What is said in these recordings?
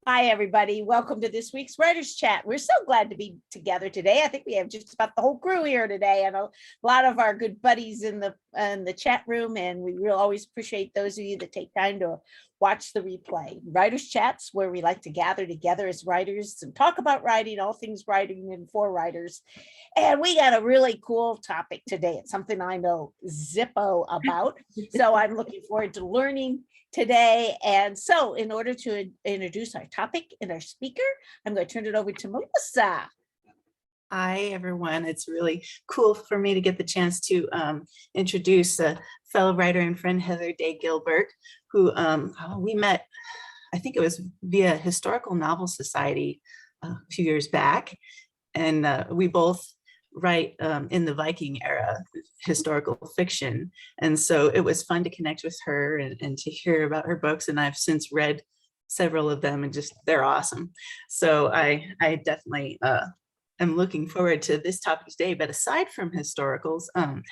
Hi, everybody. Welcome to this week's Writers Chat. We're so glad to be together today. I think we have just about the whole crew here today, and a lot of our good buddies in the chat room. And we will always appreciate those of you that take time to watch the replay. Writers Chats, where we like to gather together as writers and talk about writing, all things writing and for writers. And we got a really cool topic today. It's something I know zippo about. So I'm looking forward to learning today. And so in order to introduce our topic and our speaker, I'm going to turn it over to Melissa. Hi, everyone. It's really cool for me to get the chance to introduce a fellow writer and friend, Heather Day Gilbert, who we met, I think it was via Historical Novel Society a few years back. And we both write in the Viking era, historical fiction. And so it was fun to connect with her and to hear about her books. And I've since read several of them and just, they're awesome. So I definitely am looking forward to this topic today. But aside from historicals,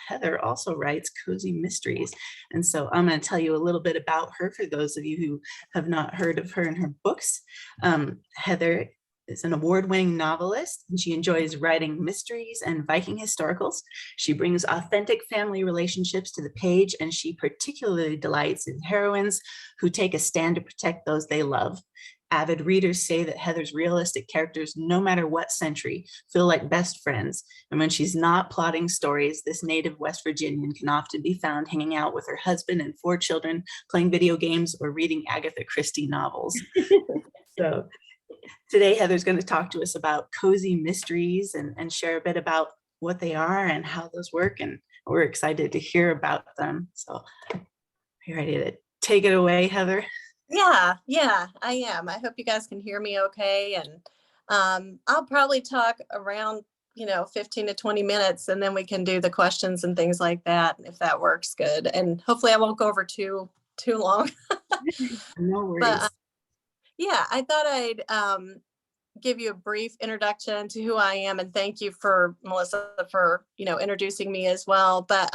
Heather also writes cozy mysteries. And so I'm going to tell you a little bit about her for those of you who have not heard of her and her books. Heather is an award-winning novelist, and she enjoys writing mysteries and Viking historicals. She brings authentic family relationships to the page, and she particularly delights in heroines who take a stand to protect those they love. Avid readers say that Heather's realistic characters, no matter what century, feel like best friends. And when she's not plotting stories, this native West Virginian can often be found hanging out with her husband and 4 children, playing video games or reading Agatha Christie novels. So today, Heather's going to talk to us about cozy mysteries and share a bit about what they are and how those work. And we're excited to hear about them. So are you ready to take it away, Heather? Yeah, I am. I hope you guys can hear me okay. And I'll probably talk around, 15 to 20 minutes, and then we can do the questions and things like that, if that works good. And hopefully I won't go over too long. No worries. But yeah, I thought I'd give you a brief introduction to who I am, and thank you for Melissa for introducing me as well. But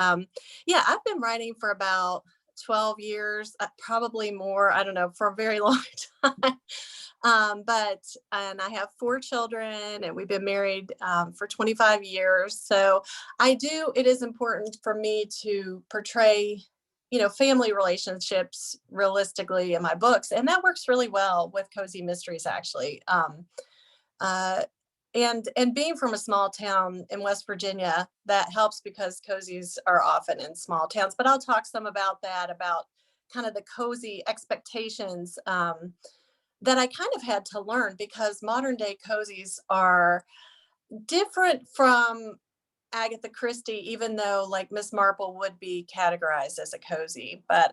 yeah, I've been writing for about 12 years, probably more, I don't know, for a very long time. And I have 4 children, and we've been married for 25 years. So it is important for me to portray family relationships realistically in my books. And that works really well with cozy mysteries, actually. And being from a small town in West Virginia, that helps because cozies are often in small towns. But I'll talk some about that, about kind of the cozy expectations that I kind of had to learn, because modern day cozies are different from Agatha Christie, even though like Miss Marple would be categorized as a cozy. But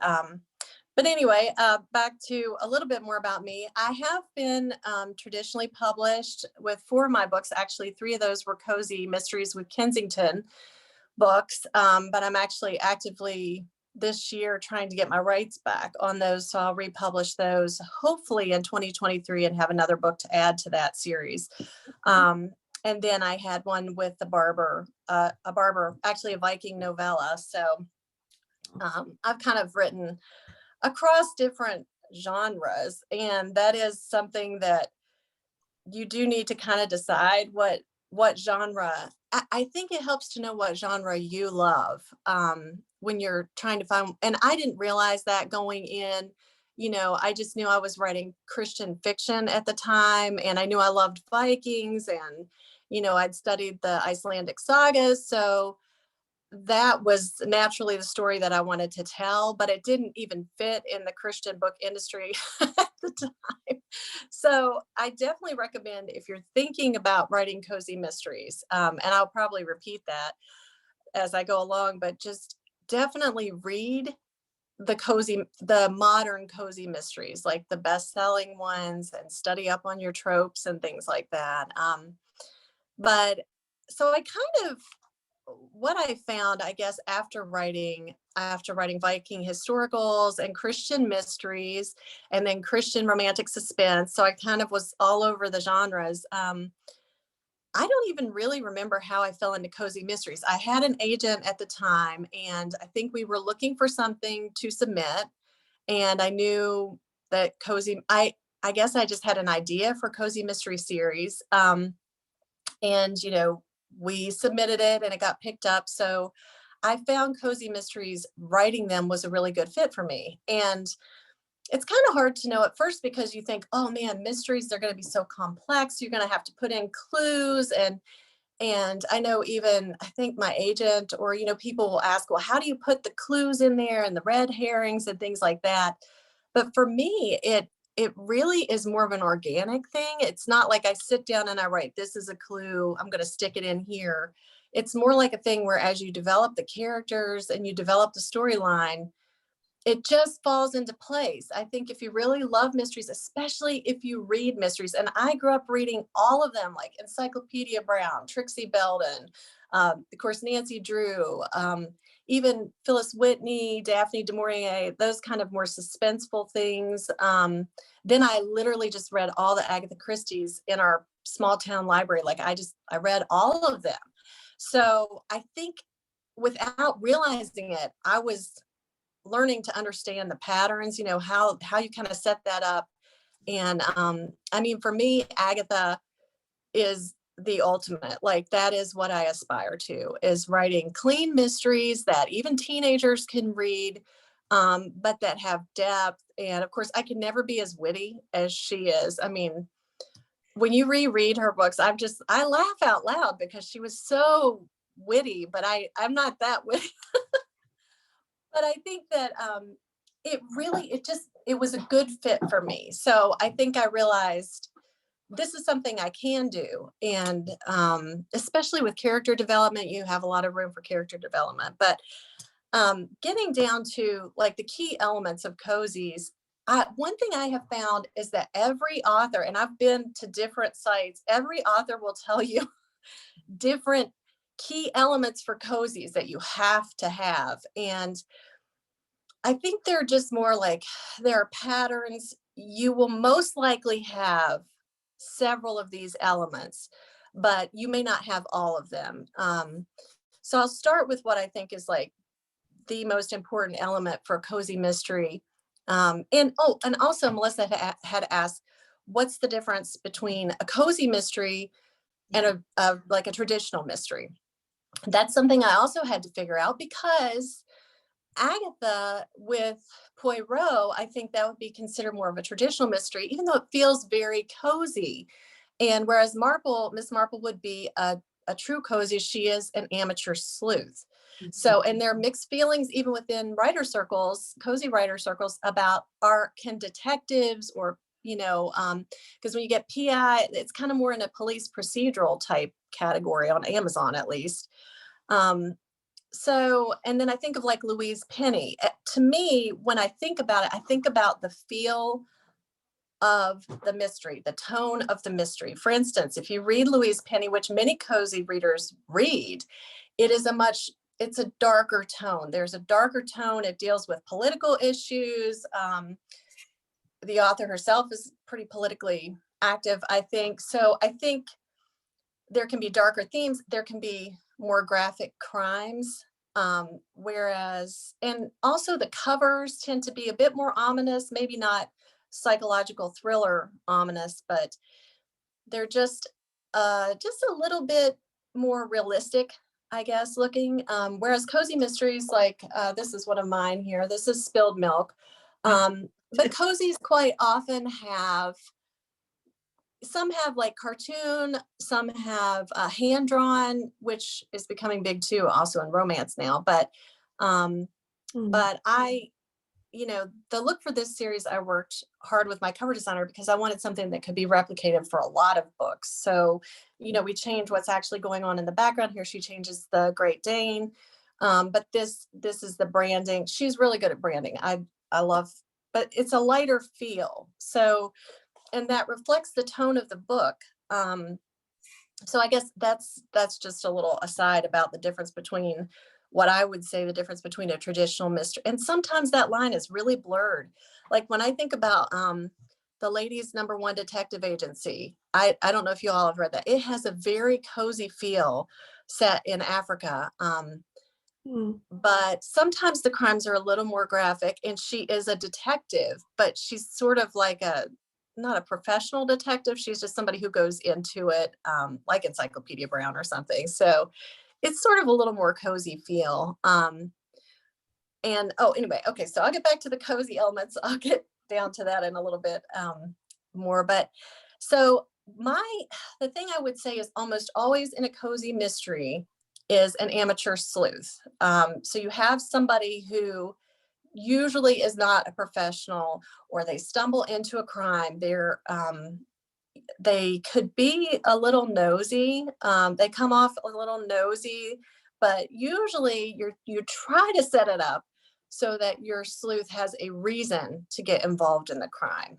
anyway, back to a little bit more about me. I have been traditionally published with 4 of my books. Actually, 3 of those were cozy mysteries with Kensington books. But I'm actually actively this year trying to get my rights back on those. So I'll republish those hopefully in 2023 and have another book to add to that series. And then I had one with a barber, actually a Viking novella. So I've kind of written across different genres, and that is something that you do need to kind of decide what genre. I think it helps to know what genre you love when you're trying to find, and I didn't realize that going in. I just knew I was writing Christian fiction at the time, and I knew I loved Vikings, and I'd studied the Icelandic sagas, so that was naturally the story that I wanted to tell, but it didn't even fit in the Christian book industry at the time. So I definitely recommend, if you're thinking about writing cozy mysteries, and I'll probably repeat that as I go along, but just definitely read the modern cozy mysteries, like the best-selling ones, and study up on your tropes and things like that. But so I kind of, what I found, I guess, after writing Viking historicals and Christian mysteries, and then Christian romantic suspense, so I kind of was all over the genres. I don't even really remember how I fell into cozy mysteries. I had an agent at the time, and I think we were looking for something to submit. And I knew that I guess I just had an idea for cozy mystery series. And, we submitted it and it got picked up. So I found cozy mysteries, writing them was a really good fit for me. And it's kind of hard to know at first because you think, oh man, mysteries, they're going to be so complex. You're going to have to put in clues. And I know even, I think my agent or, people will ask, well, how do you put the clues in there and the red herrings and things like that? But for me, it really is more of an organic thing. It's not like I sit down and I write, this is a clue, I'm going to stick it in here. It's more like a thing where as you develop the characters and you develop the storyline, it just falls into place. I think if you really love mysteries, especially if you read mysteries, and I grew up reading all of them, like Encyclopedia Brown, Trixie Belden, of course, Nancy Drew, even Phyllis Whitney, Daphne du Maurier, those kind of more suspenseful things. Then I literally just read all the Agatha Christie's in our small town library. Like I read all of them. So I think without realizing it, I was learning to understand the patterns, how you kind of set that up. And I mean, for me, Agatha is the ultimate. Like that is what I aspire to, is writing clean mysteries that even teenagers can read, but that have depth. And of course, I can never be as witty as she is. I mean, when you reread her books, I laugh out loud because she was so witty, but I'm not that witty. But I think that it was a good fit for me. So I think I realized this is something I can do. And especially with character development, you have a lot of room for character development. But getting down to like the key elements of cozies, one thing I have found is that every author, and I've been to different sites, every author will tell you different key elements for cozies that you have to have. And I think they're just more like there are patterns. You will most likely have several of these elements, but you may not have all of them. So I'll start with what I think is like the most important element for a cozy mystery. And also Melissa had asked, what's the difference between a cozy mystery and like a traditional mystery? That's something I also had to figure out, because Agatha with Poirot, I think that would be considered more of a traditional mystery, even though it feels very cozy. And whereas Miss Marple would be a true cozy, she is an amateur sleuth. So, and there are mixed feelings even within writer circles, cozy writer circles, about can detectives or, because when you get PI, it's kind of more in a police procedural type category on Amazon, at least. So, and then I think of like Louise Penny. To me, when I think about it, I think about the feel of the mystery, the tone of the mystery. For instance, if you read Louise Penny, which many cozy readers read, it's a darker tone. There's a darker tone. It deals with political issues. The author herself is pretty politically active, I think. So I think there can be darker themes. There can be more graphic crimes. Whereas, and also the covers tend to be a bit more ominous, maybe not psychological thriller ominous, but they're just a little bit more realistic, I guess, looking. Whereas cozy mysteries, like this is one of mine here. This is Spilled Milk. But cozies quite often some have like cartoon, some have hand drawn, which is becoming big too, also in romance now. But I, the look for this series, I worked hard with my cover designer because I wanted something that could be replicated for a lot of books. So, we change what's actually going on in the background here. She changes the Great Dane. But this is the branding. She's really good at branding. I love, but it's a lighter feel. So, and that reflects the tone of the book. So I guess that's just a little aside about the difference between what I would say the difference between a traditional mystery. And sometimes that line is really blurred. Like when I think about the Ladies' #1 Detective Agency, I don't know if you all have read that. It has a very cozy feel set in Africa. But sometimes the crimes are a little more graphic, and she is a detective, but she's sort of like not a professional detective. She's just somebody who goes into it, like Encyclopedia Brown or something. So it's sort of a little more cozy feel. And anyway, okay, so I'll get back to the cozy elements. I'll get down to that in a little bit more. But so the thing I would say is almost always in a cozy mystery is an amateur sleuth. So you have somebody who usually is not a professional, or they stumble into a crime. They could be a little nosy. They come off a little nosy, but usually you try to set it up so that your sleuth has a reason to get involved in the crime.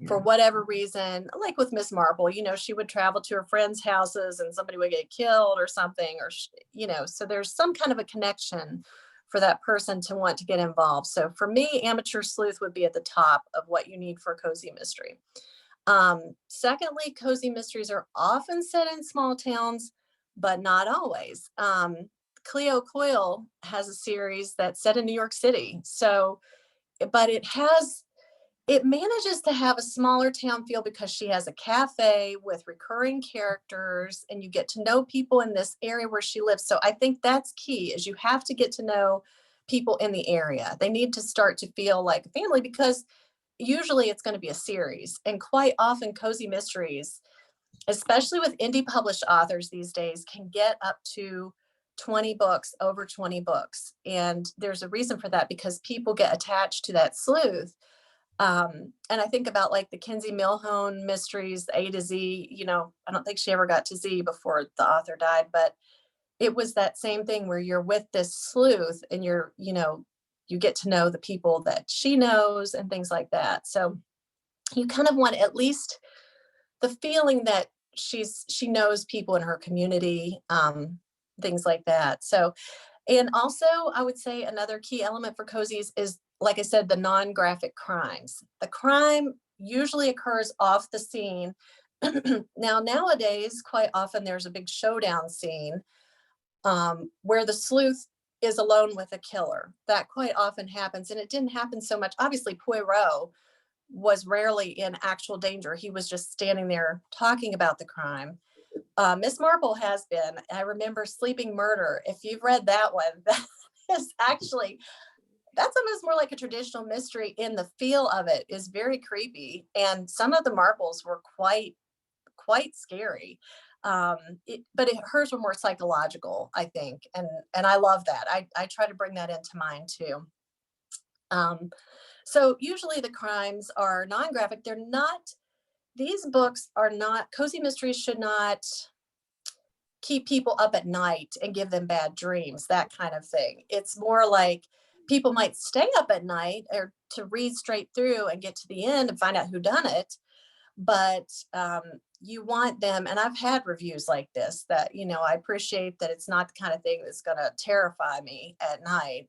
For whatever reason, like with Miss Marple, she would travel to her friends' houses and somebody would get killed or something, or, so there's some kind of a connection for that person to want to get involved. So for me, amateur sleuth would be at the top of what you need for a cozy mystery. Secondly, cozy mysteries are often set in small towns, but not always. Cleo Coyle has a series that's set in New York City. So, but it manages to have a smaller town feel because she has a cafe with recurring characters, and you get to know people in this area where she lives. So I think that's key, is you have to get to know people in the area. They need to start to feel like a family, because usually it's going to be a series, and quite often cozy mysteries, especially with indie published authors these days, can get up to 20 books, over 20 books. And there's a reason for that, because people get attached to that sleuth. And I think about like the Kinsey Milhone mysteries, A to Z, I don't think she ever got to Z before the author died, but it was that same thing where you're with this sleuth and you get to know the people that she knows and things like that. So you kind of want at least the feeling that she knows people in her community, things like that. So, and also I would say another key element for cozies is, like I said, the non-graphic crimes. The crime usually occurs off the scene. Now, nowadays, quite often there's a big showdown scene where the sleuth is alone with a killer. That quite often happens, and it didn't happen so much. Obviously, Poirot was rarely in actual danger. He was just standing there talking about the crime. Miss Marple has been. I remember Sleeping Murder. If you've read that one, that is actually, that's almost more like a traditional mystery, in the feel of it is very creepy. And some of the Marples were quite scary. But hers were more psychological, I think. And I love that. I try to bring that into mine too. So usually the crimes are non-graphic. These books are not, cozy mysteries should not keep people up at night and give them bad dreams, that kind of thing. It's more like people might stay up at night or to read straight through and get to the end and find out who done it. But you want them, and I've had reviews like this that, I appreciate that it's not the kind of thing that's going to terrify me at night.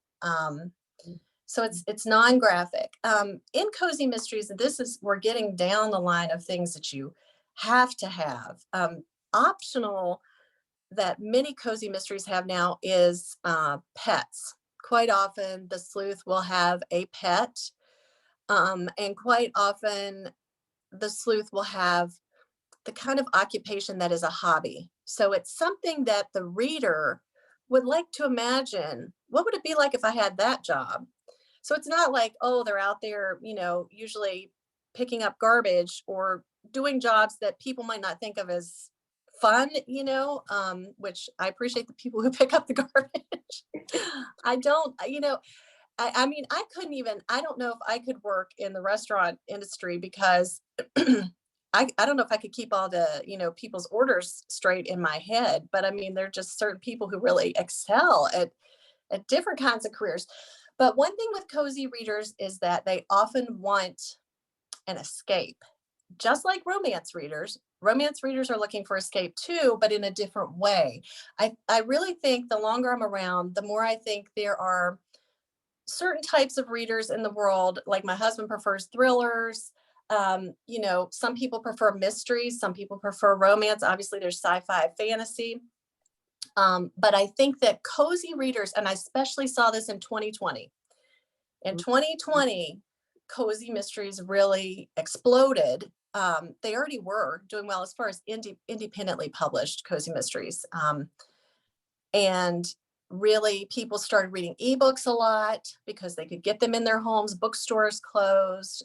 So it's non-graphic. In cozy mysteries, we're getting down the line of things that you have to have. Optional that many cozy mysteries have now is pets. Quite often the sleuth will have a pet, and quite often the sleuth will have the kind of occupation that is a hobby. So it's something that the reader would like to imagine, what would it be like if I had that job? So it's not like, oh, they're out there, usually picking up garbage or doing jobs that people might not think of as fun, which I appreciate the people who pick up the garbage. I don't, I mean, I don't know if I could work in the restaurant industry, because I don't know if I could keep all the, people's orders straight in my head. But I mean, there are just certain people who really excel at different kinds of careers. But one thing with cozy readers is that they often want an escape, just like romance readers. Romance readers are looking for escape too, but in a different way. I really think the longer I'm around, the more I think there are certain types of readers in the world. Like my husband prefers thrillers. Some people prefer mysteries, some people prefer romance. Obviously there's sci-fi, fantasy. But I think that cozy readers, and I especially saw this in 2020. In 2020, cozy mysteries really exploded. They already were doing well as far as independently published cozy mysteries. And really people started reading ebooks a lot because they could get them in their homes, bookstores closed,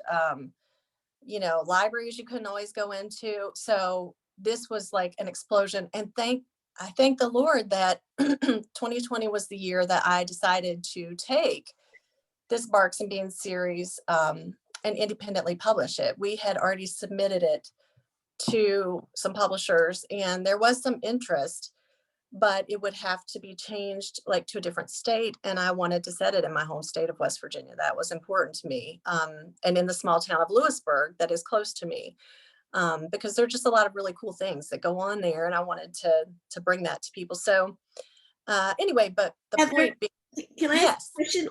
libraries you couldn't always go into. So this was like an explosion. And I thank the Lord that 2020 was the year that I decided to take this Barks and Beans series and independently publish it. We had already submitted it to some publishers and there was some interest, but it would have to be changed like to a different state. And I wanted to set it in my home state of West Virginia. That was important to me. And in the small town of Lewisburg, that is close to me, because there are just a lot of really cool things that go on there. And I wanted to bring that to people. So anyway, but the Heather, point being, can I ask yes. a question?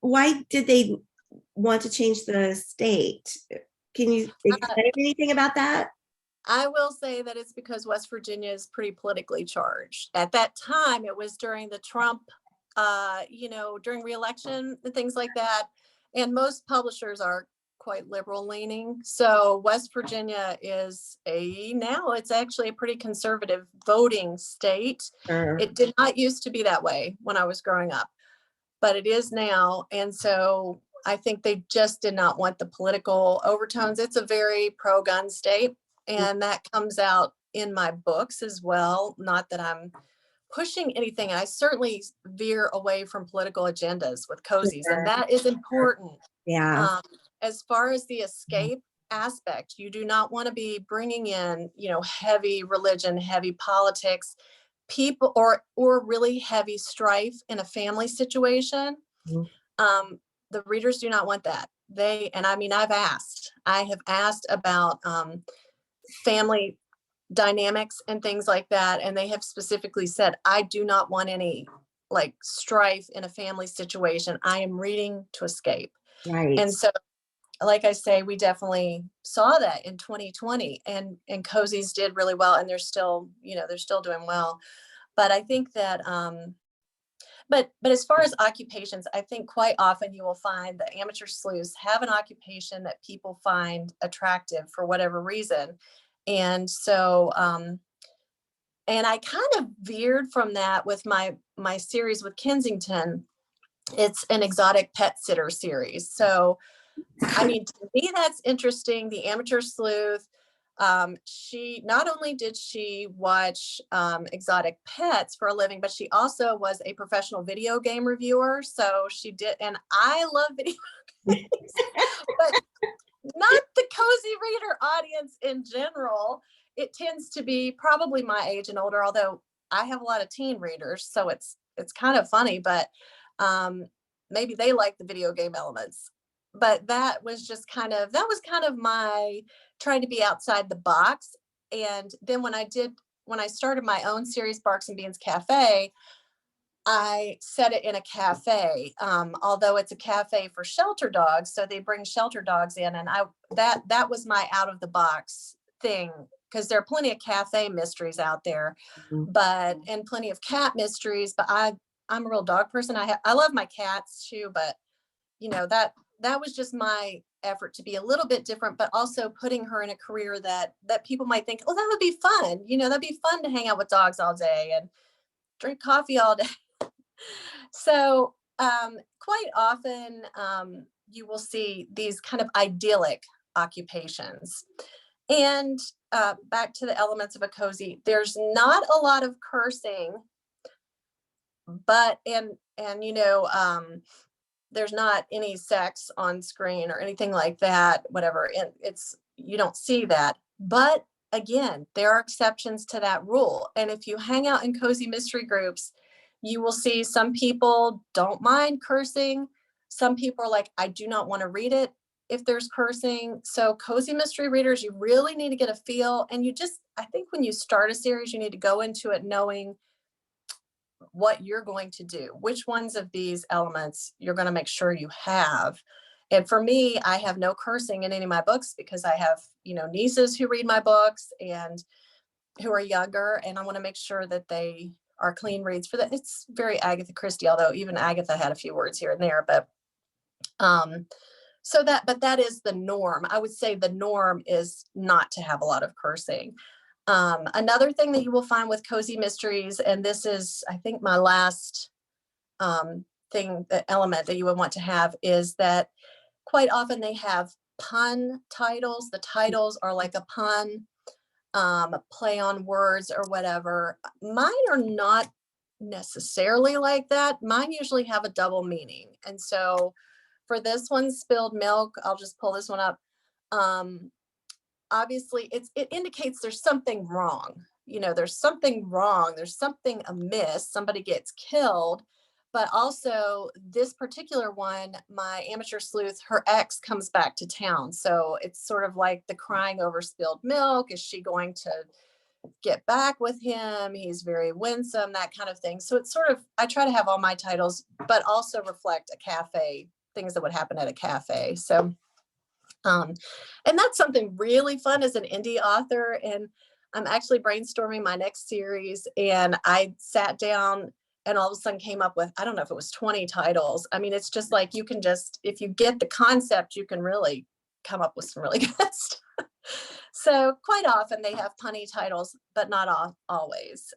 Why did they want to change the state? Can you explain anything about that? I will say that it's because West Virginia is pretty politically charged. At that time, it was during the Trump, during re-election and things like that. And most publishers are quite liberal leaning. So West Virginia is now it's actually a pretty conservative voting state. Sure. It did not used to be that way when I was growing up, but it is now. And so I think they just did not want the political overtones. It's a very pro-gun state. And that comes out in my books as well. Not that I'm pushing anything. I certainly veer away from political agendas with cozies, and that is important. Yeah. As far as the escape aspect, you do not want to be bringing in, heavy religion, heavy politics, people, or really heavy strife in a family situation. Mhm. The readers do not want that. I have asked about family dynamics and things like that, and they have specifically said, I do not want any like strife in a family situation. I am reading to escape. Right. And so, like I say, we definitely saw that in 2020, and cozies did really well, and they're still doing well. But I think that but as far as occupations, I think quite often you will find that amateur sleuths have an occupation that people find attractive for whatever reason. And so, and I kind of veered from that with my series with Kensington. It's an exotic pet sitter series. So, I mean, to me, that's interesting. The amateur sleuth, she not only did she watch exotic pets for a living, but she also was a professional video game reviewer. So she did, and I love video games, but not the cozy reader audience in general. It tends to be probably my age and older, although I have a lot of teen readers, so it's kind of funny, but maybe they like the video game elements. But that was kind of my trying to be outside the box. And then when I started my own series, Barks and Beans Cafe, I set it in a cafe, although it's a cafe for shelter dogs. So they bring shelter dogs in, and that was my out of the box thing, because there are plenty of cafe mysteries out there, and plenty of cat mysteries. But I'm a real dog person. I love my cats too, but that was just my effort to be a little bit different, but also putting her in a career that people might think, oh, that would be fun. That'd be fun to hang out with dogs all day and drink coffee all day. So quite often you will see these kind of idyllic occupations. And back to the elements of a cozy, there's not a lot of cursing, but there's not any sex on screen or anything like that, whatever. And you don't see that. But again, there are exceptions to that rule. And if you hang out in cozy mystery groups, you will see some people don't mind cursing. Some people are like, I do not want to read it if there's cursing. So cozy mystery readers, you really need to get a feel. And I think when you start a series, you need to go into it knowing what you're going to do, which ones of these elements you're going to make sure you have. And for me, I have no cursing in any of my books because I have, nieces who read my books and who are younger, and I want to make sure that they are clean reads for that. It's very Agatha Christie, although even Agatha had a few words here and there, but but that is the norm. I would say the norm is not to have a lot of cursing. Another thing that you will find with cozy mysteries, and this is, I think, my last element that you would want to have, is that quite often they have pun titles. The titles are like a pun, play on words or whatever. Mine are not necessarily like that. Mine usually have a double meaning. And so for this one, Spilled Milk, I'll just pull this one up. Obviously it indicates there's something wrong. There's something wrong. There's something amiss. Somebody gets killed. But also this particular one, my amateur sleuth, her ex comes back to town. So it's sort of like the crying over spilled milk. Is she going to get back with him? He's very winsome, that kind of thing. So it's sort of, I try to have all my titles, but also reflect a cafe, things that would happen at a cafe. So, and that's something really fun as an indie author. And I'm actually brainstorming my next series. And I sat down and all of a sudden came up with, I don't know if it was 20 titles. I mean, it's just like, you can just, if you get the concept, you can really come up with some really good stuff. So quite often they have punny titles, but not always.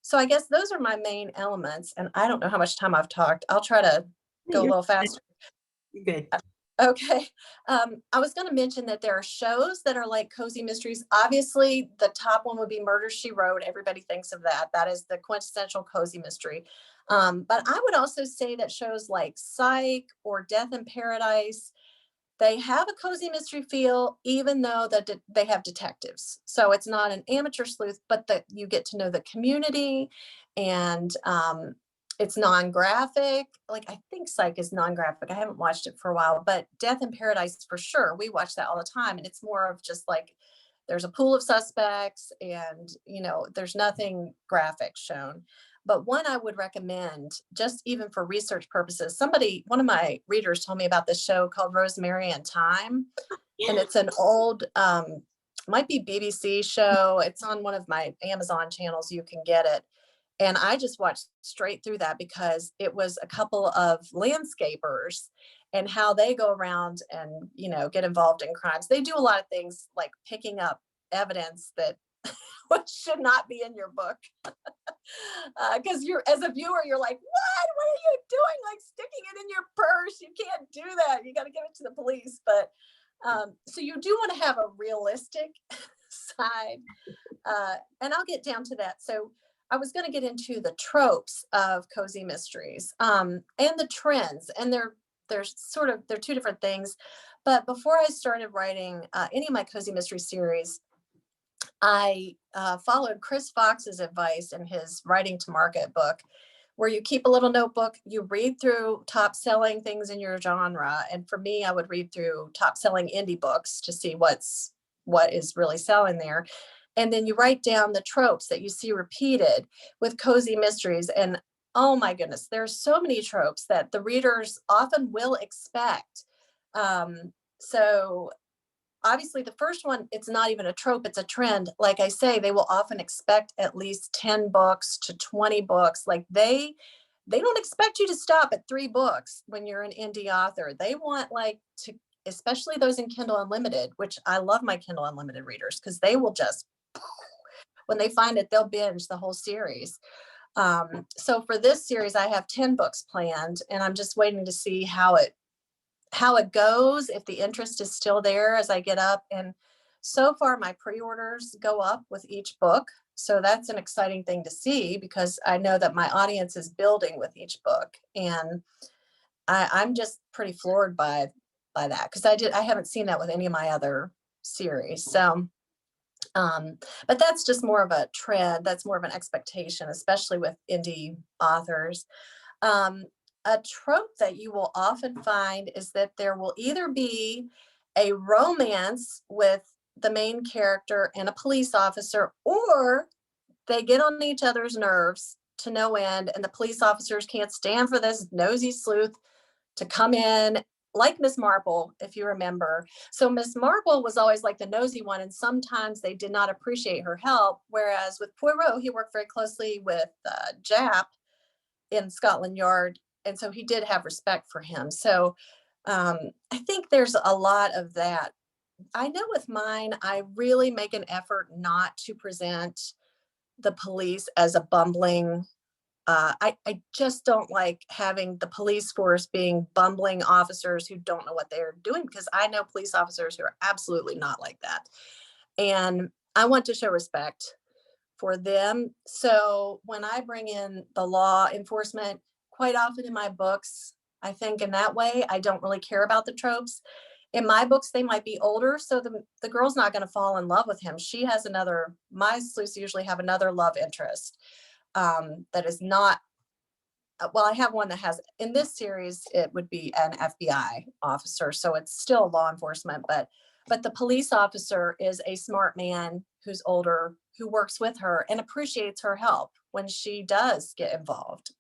So I guess those are my main elements. And I don't know how much time I've talked. I'll try to go a little faster. You're good. Okay. I was going to mention that there are shows that are like cozy mysteries. Obviously, the top one would be Murder, She Wrote. Everybody thinks of that. That is the quintessential cozy mystery. But I would also say that shows like Psych or Death in Paradise, they have a cozy mystery feel, even though they have detectives. So it's not an amateur sleuth, but that you get to know the community, and it's non-graphic. Like, I think Psych is non-graphic. I haven't watched it for a while, but Death in Paradise for sure. We watch that all the time. And it's more of just like, there's a pool of suspects and, there's nothing graphic shown. But one I would recommend, just even for research purposes, one of my readers told me about this show called Rosemary and Thyme. Yeah. And it's an old, might be BBC show. It's on one of my Amazon channels. You can get it. And I just watched straight through that because it was a couple of landscapers and how they go around and, get involved in crimes. They do a lot of things like picking up evidence that should not be in your book. Because as a viewer, you're like, what are you doing? Like sticking it in your purse. You can't do that. You got to give it to the police. But so you do want to have a realistic side. And I'll get down to that. So I was going to get into the tropes of cozy mysteries and the trends, and they're two different things. But before I started writing any of my cozy mystery series, I followed Chris Fox's advice in his Writing to Market book, where you keep a little notebook, you read through top selling things in your genre. And for me, I would read through top selling indie books to see what is really selling there. And then you write down the tropes that you see repeated with cozy mysteries. And oh my goodness, there's so many tropes that the readers often will expect. So obviously the first one, it's not even a trope, it's a trend. Like I say, they will often expect at least 10 books to 20 books. Like they don't expect you to stop at 3 books when you're an indie author. They want especially those in Kindle Unlimited, which I love my Kindle Unlimited readers because they will just, when they find it, they'll binge the whole series. So for this series, I have 10 books planned, and I'm just waiting to see how it goes, if the interest is still there as I get up. And so far my pre-orders go up with each book. So that's an exciting thing to see because I know that my audience is building with each book. And I'm just pretty floored by that because I haven't seen that with any of my other series. So, but that's just more of a trend. That's more of an expectation, especially with indie authors. A trope that you will often find is that there will either be a romance with the main character and a police officer, or they get on each other's nerves to no end, and the police officers can't stand for this nosy sleuth to come in, like Miss Marple, if you remember. So Miss Marple was always like the nosy one, and sometimes they did not appreciate her help. Whereas with Poirot, he worked very closely with Japp in Scotland Yard, and so he did have respect for him. So I think there's a lot of that. I know with mine, I really make an effort not to present the police as a bumbling. I just don't like having the police force being bumbling officers who don't know what they're doing, because I know police officers who are absolutely not like that. And I want to show respect for them. So when I bring in the law enforcement, quite often in my books, I think in that way, I don't really care about the tropes. In my books, they might be older, so the girl's not going to fall in love with him. She has another, my sleuths usually have another love interest that is not, well, I have one that has, in this series, it would be an FBI officer. So it's still law enforcement, but the police officer is a smart man who's older, who works with her and appreciates her help when she does get involved.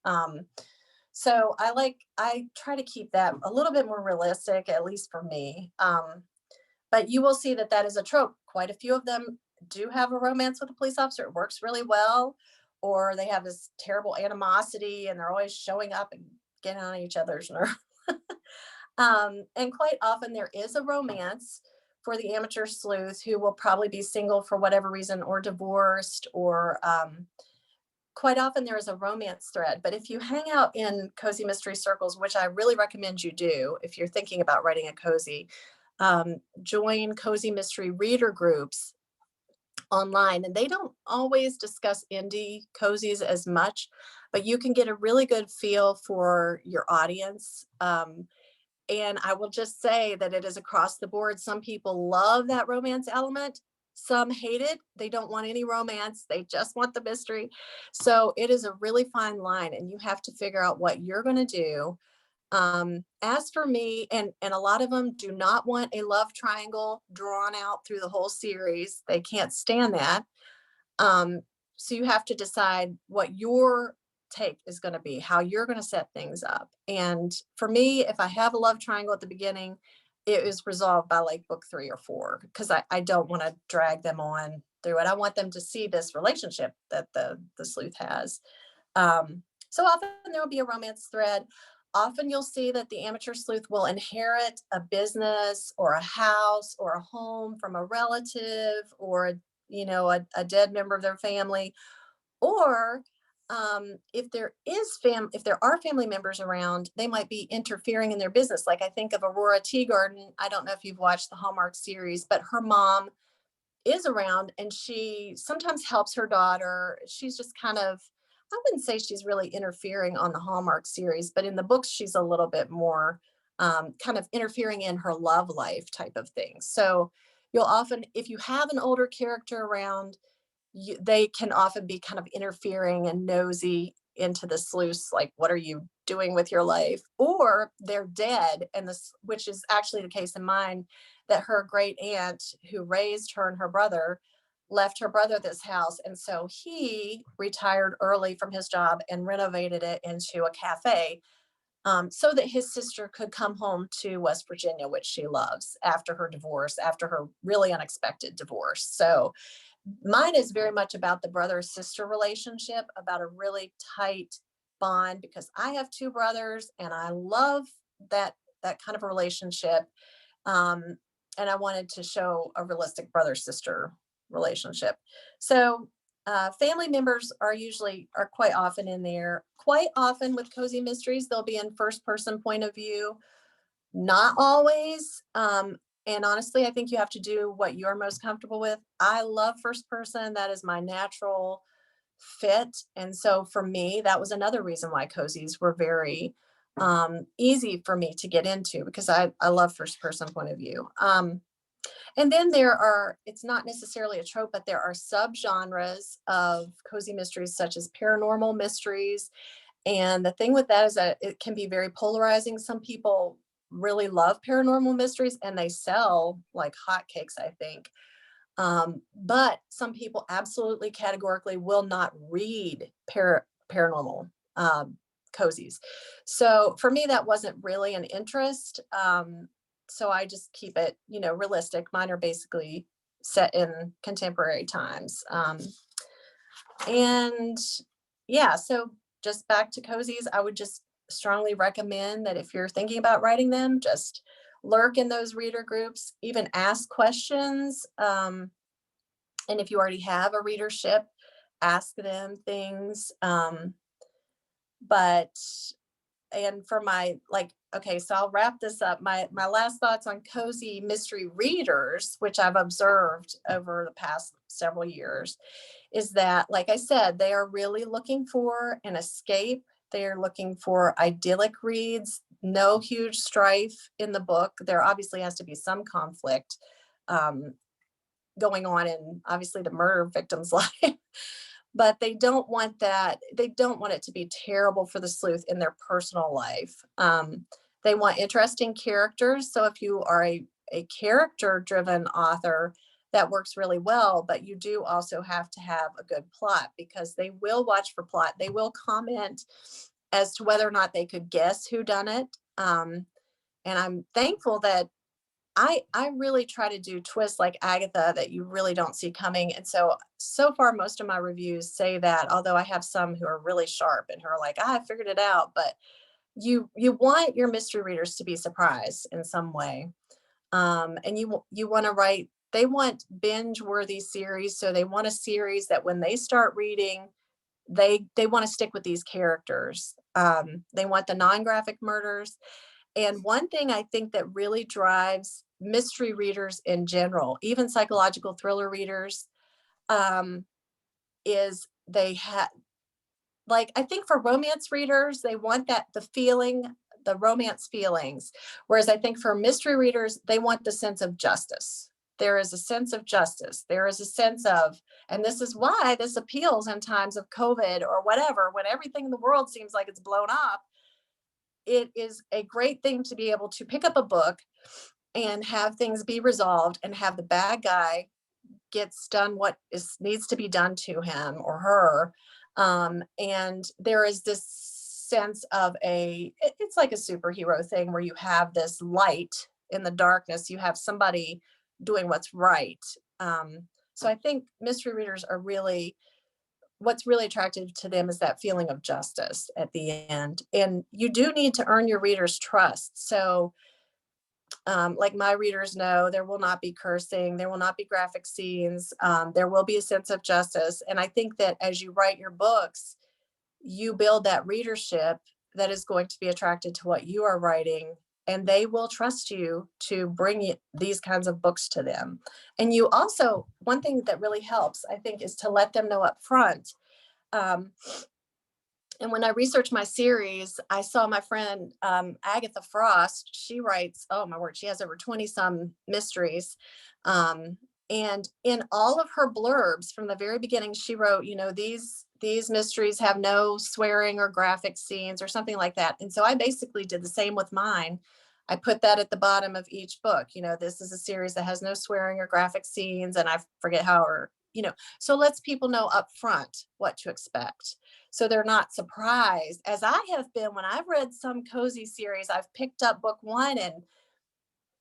So I try to keep that a little bit more realistic, at least for me. But you will see that that is a trope. Quite a few of them do have a romance with a police officer. It works really well. Or they have this terrible animosity and they're always showing up and getting on each other's nerves. And quite often there is a romance for the amateur sleuth who will probably be single for whatever reason, or divorced, or quite often there is a romance thread. But if you hang out in cozy mystery circles, which I really recommend you do if you're thinking about writing a cozy, join cozy mystery reader groups online, and they don't always discuss indie cozies as much, but you can get a really good feel for your audience. And I will just say that it is across the board. Some people love that romance element. Some hate it. They don't want any romance. They just want the mystery. So it is a really fine line, and you have to figure out what you're going to do. As for me, and a lot of them do not want a love triangle drawn out through the whole series. They can't stand that. So you have to decide what your take is going to be, how you're going to set things up. And for me, if I have a love triangle at the beginning, it is resolved by like book 3 or 4, because I don't want to drag them on through it. I want them to see this relationship that the sleuth has. So often there will be a romance thread. Often you'll see that the amateur sleuth will inherit a business or a house or a home from a relative, or a dead member of their family. Or if there are family members around, they might be interfering in their business. Like I think of Aurora Teagarden. I don't know if you've watched the Hallmark series, but her mom is around and she sometimes helps her daughter. She's just kind of, I wouldn't say she's really interfering on the Hallmark series, but in the books, she's a little bit more kind of interfering in her love life type of thing. So you'll often, if you have an older character around, they can often be kind of interfering and nosy into the sleuths, like, what are you doing with your life? Or they're dead, and this, which is actually the case in mine, that her great aunt who raised her and her brother left her brother this house, and so he retired early from his job and renovated it into a cafe, so that his sister could come home to West Virginia, which she loves, after her divorce, after her really unexpected divorce. So mine is very much about the brother-sister relationship, about a really tight bond, because I have 2 brothers and I love that kind of a relationship. And I wanted to show a realistic brother-sister relationship. So family members are quite often in there. Quite often with cozy mysteries, they'll be in first person point of view. Not always. And honestly, I think you have to do what you're most comfortable with. I love first person. That is my natural fit. And so for me, that was another reason why cozies were very easy for me to get into, because I love first person point of view. And then it's not necessarily a trope, but there are subgenres of cozy mysteries, such as paranormal mysteries. And the thing with that is that it can be very polarizing. Some people really love paranormal mysteries and they sell like hotcakes, I think. But some people absolutely categorically will not read paranormal cozies. So for me, that wasn't really an interest. So I just keep it, realistic. Mine are basically set in contemporary times. And yeah, so just back to cozies, I would just strongly recommend that if you're thinking about writing them, just lurk in those reader groups, even ask questions. And if you already have a readership, ask them things. And for my, okay, so I'll wrap this up. My last thoughts on cozy mystery readers, which I've observed over the past several years, is that, like I said, they are really looking for an escape. They are looking for idyllic reads, no huge strife in the book. There obviously has to be some conflict going on in, obviously, the murder victim's life. But they don't want that. They don't want it to be terrible for the sleuth in their personal life. They want interesting characters. So if you are a character-driven author, that works really well, but you do also have to have a good plot, because they will watch for plot. They will comment as to whether or not they could guess who done it. And I'm thankful that I really try to do twists like Agatha that you really don't see coming. And so far, most of my reviews say that, although I have some who are really sharp and who are like, I figured it out. But you want your mystery readers to be surprised in some way. And you want to write, they want binge worthy series. So they want a series that when they start reading, they want to stick with these characters. They want the non-graphic murders. And one thing I think that really drives mystery readers in general, even psychological thriller readers, is they have, I think for romance readers, they want the romance feelings. Whereas I think for mystery readers, they want the sense of justice. There is a sense of justice. There is a sense of, and this is why this appeals in times of COVID or whatever, when everything in the world seems like it's blown up. It is a great thing to be able to pick up a book and have things be resolved and have the bad guy gets done what needs to be done to him or her. And there is this sense of it's like a superhero thing where you have this light in the darkness. You have somebody doing what's right. So I think mystery readers are what's really attractive to them is that feeling of justice at the end. And you do need to earn your readers' trust. So like my readers know, there will not be cursing, there will not be graphic scenes, there will be a sense of justice. And I think that as you write your books, you build that readership that is going to be attracted to what you are writing, and they will trust you to bring these kinds of books to them. And you also, one thing that really helps, I think, is to let them know up front. And when I researched my series, I saw my friend Agatha Frost. She writes, oh my word, she has over 20 some mysteries. And in all of her blurbs from the very beginning, she wrote, these mysteries have no swearing or graphic scenes or something like that. And so I basically did the same with mine. I put that at the bottom of each book. This is a series that has no swearing or graphic scenes, and I forget how, so it lets people know up front what to expect. So they're not surprised, as I have been when I've read some cozy series. I've picked up book one and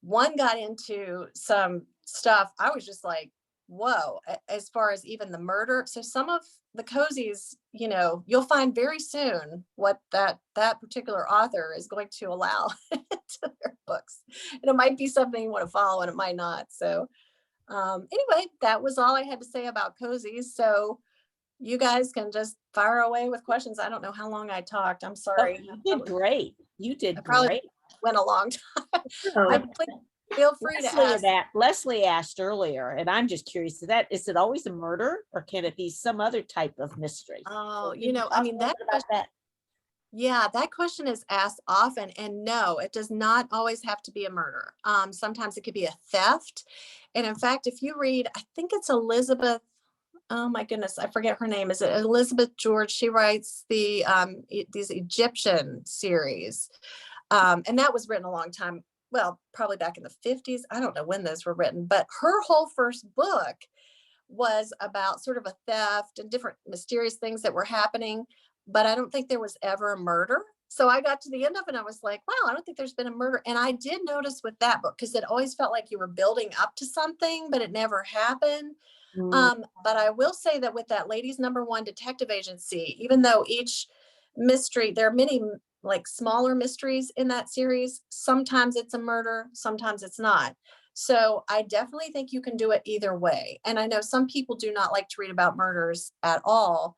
one got into some stuff. I was just like, whoa, as far as even the murder. So some of the cozies, you'll find very soon what that particular author is going to allow to their books. And it might be something you want to follow and it might not. So anyway, that was all I had to say about cozies. So you guys can just fire away with questions. I don't know how long I talked. I'm sorry. Oh, you did great. You did probably great. Went a long time. Oh, Feel free to ask. Leslie asked earlier, and I'm just curious to that. Is it always a murder, or can it be some other type of mystery? Oh, Can you talk a little bit about that? Yeah, that question is asked often, and no, it does not always have to be a murder. Sometimes it could be a theft. And in fact, if you read, I think it's Elizabeth, oh my goodness, I forget her name. Is it Elizabeth George? She writes these Egyptian series. And that was written a long time, well, probably back in the 50s. I don't know when those were written, but her whole first book was about sort of a theft and different mysterious things that were happening. but I don't think there was ever a murder. So I got to the end of it and I was like, wow, I don't think there's been a murder. And I did notice with that book, because it always felt like you were building up to something, but it never happened. But I will say that with that ladies #1 detective agency, even though each mystery, there are many like smaller mysteries in that series, sometimes it's a murder, sometimes it's not. So I definitely think you can do it either way. And I know some people do not like to read about murders at all.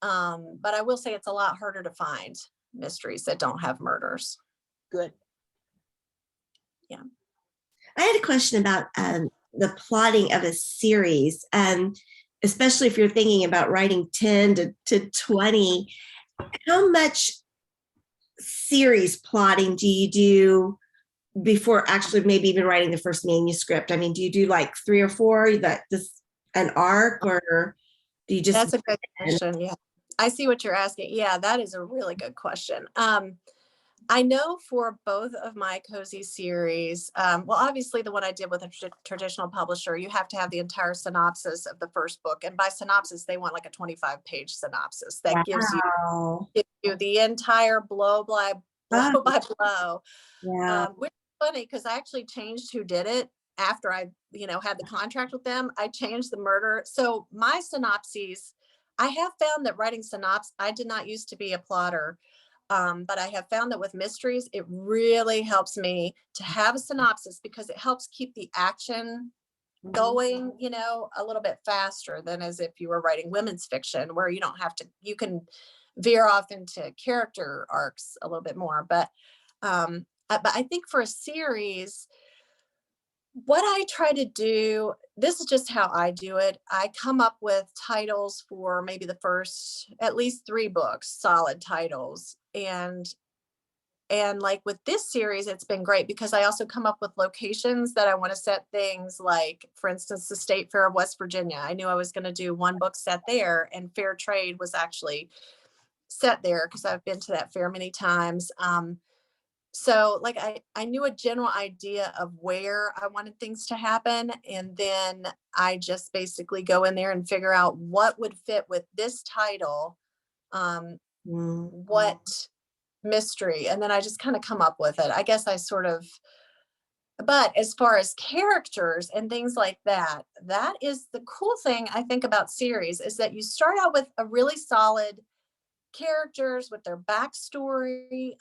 But I will say it's a lot harder to find mysteries that don't have murders. Good. Yeah. I had a question about the plotting of a series, and especially if you're thinking about writing 10 to 20, how much series plotting do you do before actually maybe even writing the first manuscript? I mean, do you do like 3 or 4 that this an arc, or do you just? That's a good question. Yeah. I see what you're asking. Yeah, that is a really good question. I know for both of my cozy series, well, obviously the one I did with a traditional publisher, you have to have the entire synopsis of the first book. And by synopsis, they want like a 25-page synopsis that gives you the entire blow by blow. Yeah. Which is funny because I actually changed who did it after I, had the contract with them. I changed the murder. So my synopses, I have found that writing synopsis, I did not used to be a plotter. But I have found that with mysteries, it really helps me to have a synopsis because it helps keep the action going, a little bit faster than as if you were writing women's fiction where you don't have to, you can veer off into character arcs a little bit more. But I think for a series, what I try to do, this is just how I do it. I come up with titles for maybe the first at least 3 books, solid titles. And like with this series, it's been great because I also come up with locations that I want to set things like, for instance, the State Fair of West Virginia. I knew I was going to do one book set there, and Fair Trade was actually set there because I've been to that fair many times. So like I knew a general idea of where I wanted things to happen. And then I just basically go in there and figure out what would fit with this title, what mystery. And then I just kind of come up with it. I guess I sort of, but as far as characters and things like that, that is the cool thing I think about series is that you start out with a really solid characters with their backstory.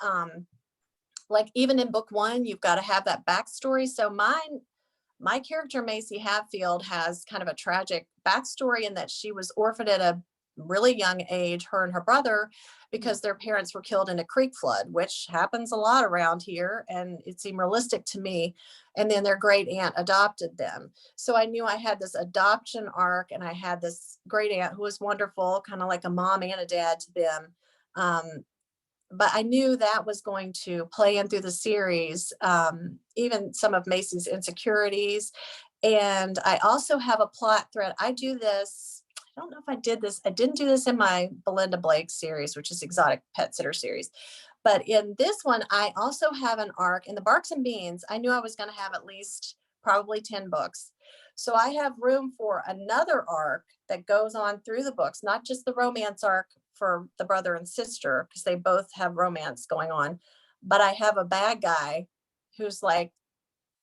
Like even in book 1, you've got to have that backstory. So my character, Macy Hatfield, has kind of a tragic backstory in that she was orphaned at a really young age, her and her brother, because their parents were killed in a creek flood, which happens a lot around here. And it seemed realistic to me. And then their great aunt adopted them. So I knew I had this adoption arc and I had this great aunt who was wonderful, kind of like a mom and a dad to them. But I knew that was going to play in through the series, even some of Macy's insecurities. And I also have a plot thread. I do this, I don't know if I did this. I didn't do this in my Belinda Blake series, which is Exotic Pet Sitter series. But in this one, I also have an arc in the Barks and Beans. I knew I was going to have at least probably 10 books. So I have room for another arc that goes on through the books, not just the romance arc for the brother and sister, because they both have romance going on. But I have a bad guy who's like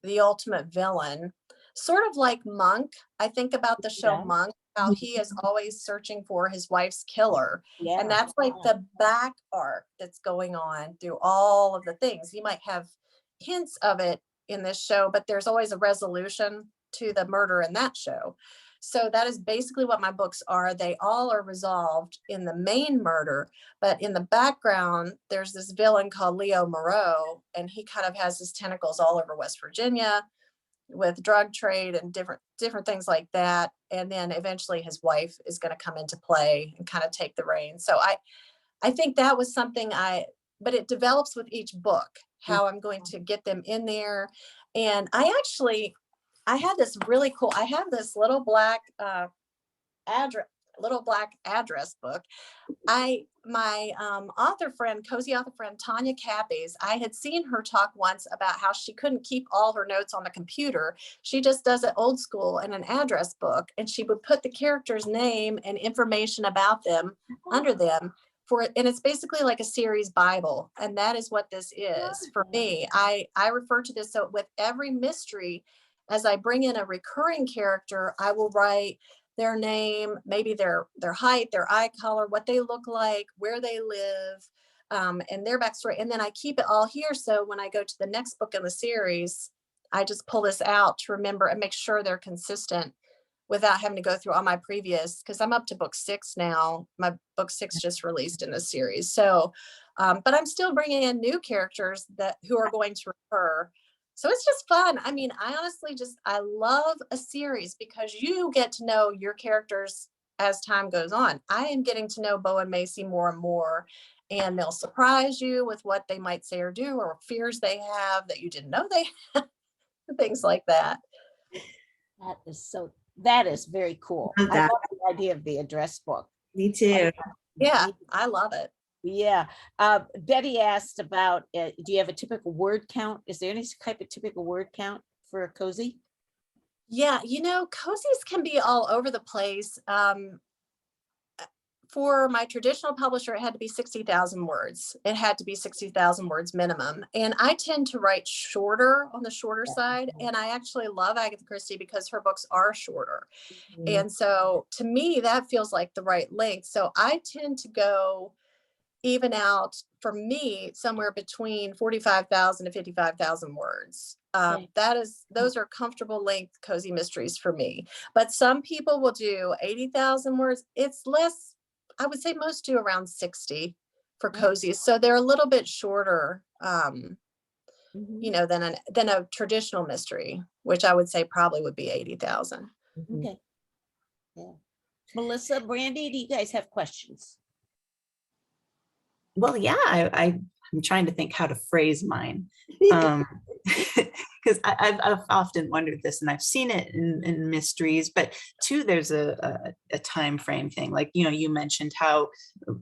the ultimate villain, sort of like Monk. I think about the show Monk, how he is always searching for his wife's killer. And that's like the back arc that's going on through all of the things. He might have hints of it in this show, but there's always a resolution to the murder in that show. So that is basically what my books are. They all are resolved in the main murder, but in the background, there's this villain called Leo Moreau, and he kind of has his tentacles all over West Virginia with drug trade and different things like that. And then eventually his wife is going to come into play and kind of take the reins. So I think that was something but it develops with each book, how I'm going to get them in there. And I had this really cool, I have this little black address book. My author friend, cozy author friend, Tanya Cappies, I had seen her talk once about how she couldn't keep all her notes on the computer. She just does it old school in an address book, and she would put the character's name and information about them under them and it's basically like a series Bible. And that is what this is for me. I refer to this, so with every mystery, as I bring in a recurring character, I will write their name, maybe their height, their eye color, what they look like, where they live, and their backstory. And then I keep it all here. So when I go to the next book in the series, I just pull this out to remember and make sure they're consistent without having to go through all my previous, because I'm up to book 6 now. My book 6 just released in this series. So, but I'm still bringing in new characters who are going to recur. So it's just fun. I mean, I honestly I love a series because you get to know your characters as time goes on. I am getting to know Bo and Macy more and more, and they'll surprise you with what they might say or do, or fears they have that you didn't know they had, things like that. That is very cool. Love I that. love the idea of the address book. Me too. Yeah, I love it. Yeah. Betty asked about, do you have a typical word count? Is there any type of typical word count for a cozy? Yeah, cozies can be all over the place. For my traditional publisher, it had to be 60,000 words. It had to be 60,000 words minimum. And I tend to write shorter, on the shorter side. And I actually love Agatha Christie because her books are shorter. And so to me, that feels like the right length. So I tend to go even out, for me, somewhere between 45,000 to 55,000 words. Those are comfortable length cozy mysteries for me. But some people will do 80,000 words. It's less, I would say most do around 60 for cozies. So they're a little bit shorter, than a traditional mystery, which I would say probably would be 80,000. Okay. Yeah. Melissa, Brandy, do you guys have questions? Well, yeah, I'm trying to think how to phrase mine. Because I've often wondered this, and I've seen it in mysteries, but too, there's a time frame thing. Like, you mentioned how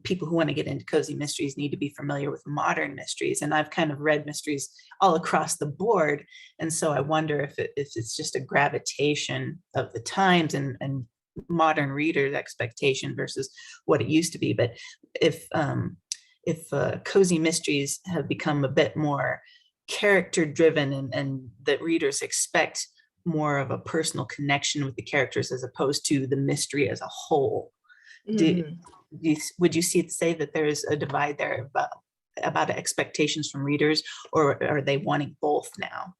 people who want to get into cozy mysteries need to be familiar with modern mysteries. And I've kind of read mysteries all across the board. And so I wonder if it's just a gravitation of the times and modern readers' expectation versus what it used to be. But if cozy mysteries have become a bit more character driven and that readers expect more of a personal connection with the characters as opposed to the mystery as a whole, would you say that there is a divide there about expectations from readers, or are they wanting both now?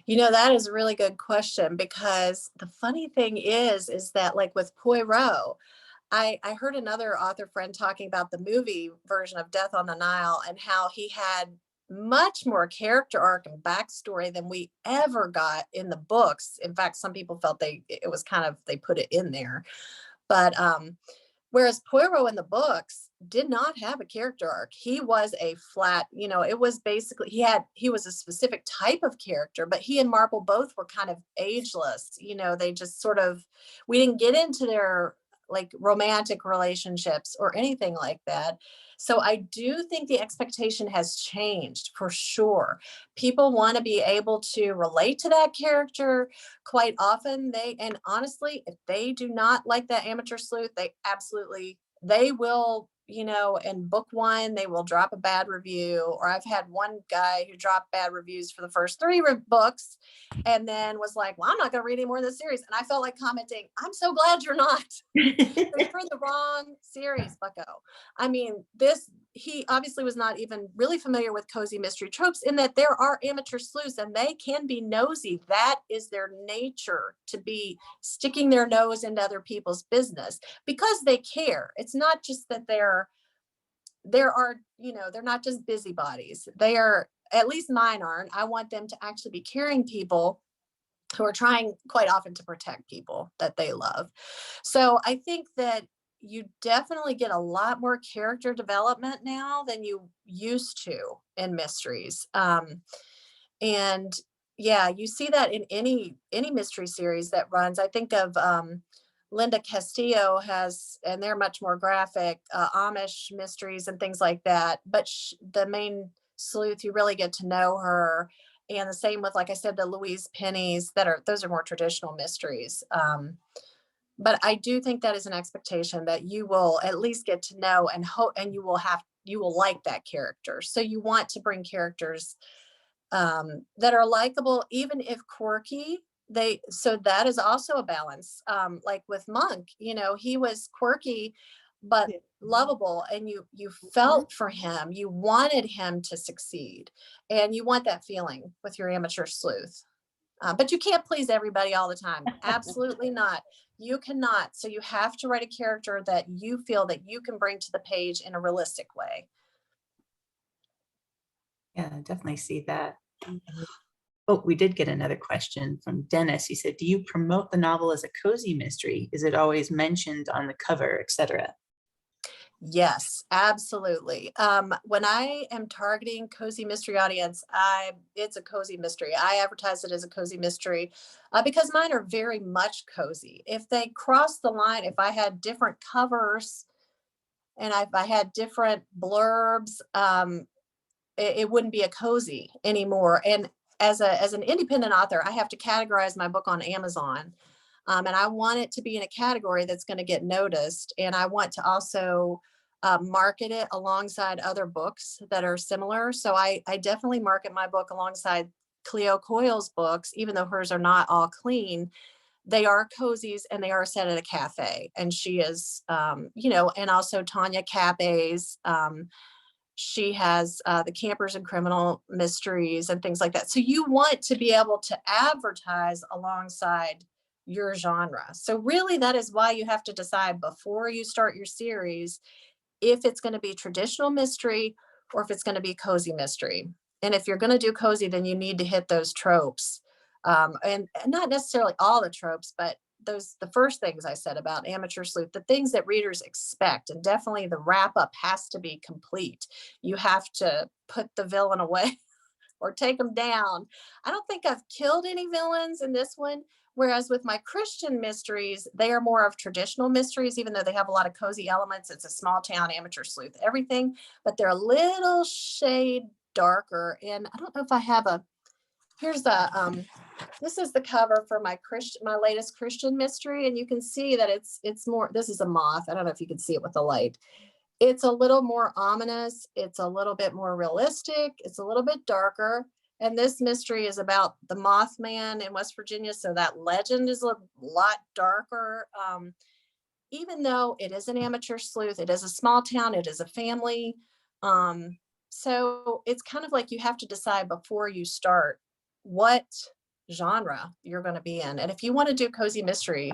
That is a really good question, because the funny thing is that, like with Poirot, I heard another author friend talking about the movie version of Death on the Nile and how he had much more character arc and backstory than we ever got in the books. In fact, some people felt they put it in there. But whereas Poirot in the books did not have a character arc. He was a flat, it was basically, he was a specific type of character, but he and Marple both were kind of ageless. They just sort of, we didn't get into their like romantic relationships or anything like that. So I do think the expectation has changed for sure. People want to be able to relate to that character. Quite often and honestly, if they do not like that amateur sleuth, they will, in book 1, they will drop a bad review. Or I've had one guy who dropped bad reviews for the first 3 books and then was like, well, I'm not going to read any more of this series. And I felt like commenting, I'm so glad you're not. You're in the wrong series, bucko. I mean, he obviously was not even really familiar with cozy mystery tropes, in that there are amateur sleuths and they can be nosy. That is their nature, to be sticking their nose into other people's business because they care. It's not just that they're not just busybodies. They are, at least mine aren't. I want them to actually be caring people who are trying quite often to protect people that they love. So I think that you definitely get a lot more character development now than you used to in mysteries. And yeah, you see that in any mystery series that runs. I think of Linda Castillo has, and they're much more graphic, Amish mysteries and things like that. But the main sleuth, you really get to know her. And the same with, like I said, the Louise Pennies, those are more traditional mysteries. but I do think that is an expectation that you will at least get to know and hope, and you will like that character. So you want to bring characters that are likable, even if quirky. So that is also a balance. Like with Monk, he was quirky, but lovable, and you felt for him, you wanted him to succeed, and you want that feeling with your amateur sleuth. But you can't please everybody all the time. Absolutely not. You cannot. So you have to write a character that you feel that you can bring to the page in a realistic way. Yeah, I definitely see that. Oh, we did get another question from Dennis. He said, do you promote the novel as a cozy mystery? Is it always mentioned on the cover, etc.? Yes, absolutely. When I am targeting cozy mystery audience, it's a cozy mystery. I advertise it as a cozy mystery because mine are very much cozy. If they cross the line, if I had different covers and if I had different blurbs, it wouldn't be a cozy anymore. And as an independent author, I have to categorize my book on Amazon. And I want it to be in a category that's going to get noticed. And I want to also market it alongside other books that are similar. So I definitely market my book alongside Cleo Coyle's books, even though hers are not all clean. They are cozies and they are set at a cafe. And she is, and also Tanya Cappe's. She has the Campers and Criminal Mysteries and things like that. So you want to be able to advertise alongside your genre. So really that is why you have to decide before you start your series if it's going to be traditional mystery or if it's going to be cozy mystery. And if you're going to do cozy, then you need to hit those tropes. And not necessarily all the tropes, but the first things I said about amateur sleuth, the things that readers expect, and definitely the wrap up has to be complete. You have to put the villain away or take them down. I don't think I've killed any villains in this one. Whereas with my Christian mysteries, they are more of traditional mysteries, even though they have a lot of cozy elements. It's a small town amateur sleuth, everything, but they're a little shade darker. And I don't know if I have here's this is the cover for my latest Christian mystery. And you can see that it's more, this is a moth. I don't know if you can see it with the light. It's a little more ominous. It's a little bit more realistic. It's a little bit darker. And this mystery is about the Mothman in West Virginia. So that legend is a lot darker. Even though it is an amateur sleuth, it is a small town, it is a family. So it's kind of like you have to decide before you start what genre you're going to be in. And if you want to do cozy mystery,